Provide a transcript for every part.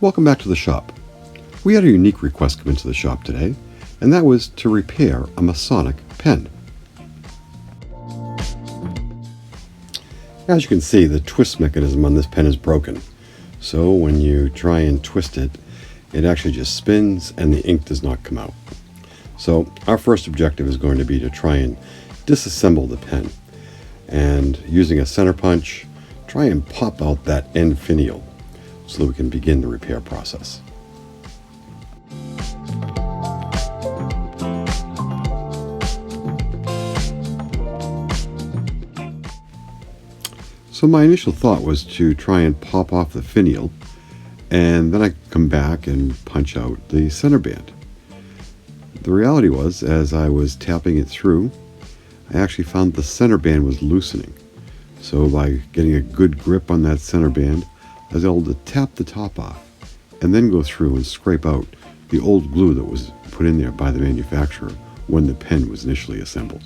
Welcome back to the shop. We had a unique request come into the shop today, and that was to repair a Masonic pen. As you can see, the twist mechanism on this pen is broken. So when you try and twist it, it actually just spins and the ink does not come out. So our first objective is going to be to try and disassemble the pen. And using a center punch, try and pop out that end finial so that we can begin the repair process. So my initial thought was to try and pop off the finial, and then I come back and punch out the center band. The reality was, as I was tapping it through, I actually found the center band was loosening. So by getting a good grip on that center band, I was able to tap the top off and then go through and scrape out the old glue that was put in there by the manufacturer when the pen was initially assembled.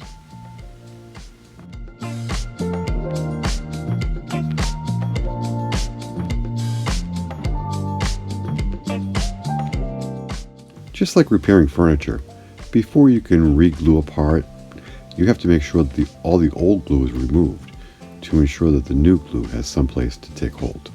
Just like repairing furniture, before you can re-glue a part, you have to make sure that all the old glue is removed to ensure that the new glue has some place to take hold.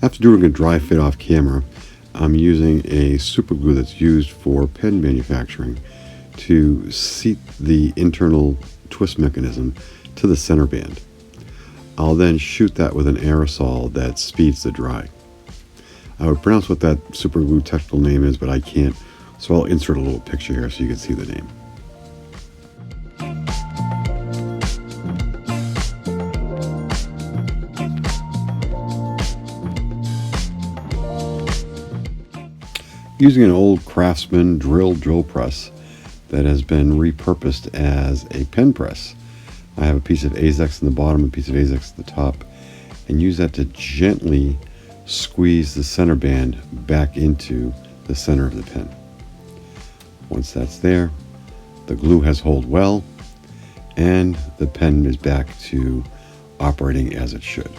After doing a dry fit off camera, I'm using a super glue that's used for pen manufacturing to seat the internal twist mechanism to the center band. I'll then shoot that with an aerosol that speeds the dry. I would pronounce what that super glue technical name is, but I can't, so I'll insert a little picture here so you can see the name. Using an old Craftsman drill press that has been repurposed as a pen press. I have a piece of AZEX in the bottom and a piece of AZEX at the top, and use that to gently squeeze the center band back into the center of the pen. Once that's there, the glue has held well, and the pen is back to operating as it should.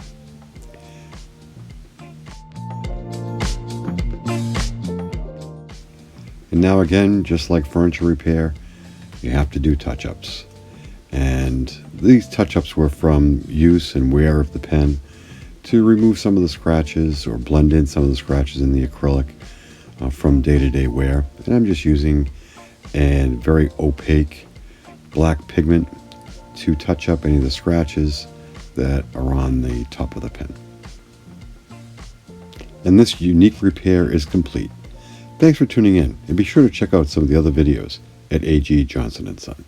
And now again, just like furniture repair, you have to do touch-ups. And these touch-ups were from use and wear of the pen to remove some of the scratches or blend in some of the scratches in the acrylic from day-to-day wear. And I'm just using a very opaque black pigment to touch up any of the scratches that are on the top of the pen. And this unique repair is complete. Thanks for tuning in, and be sure to check out some of the other videos at A.G. Johnson & Son.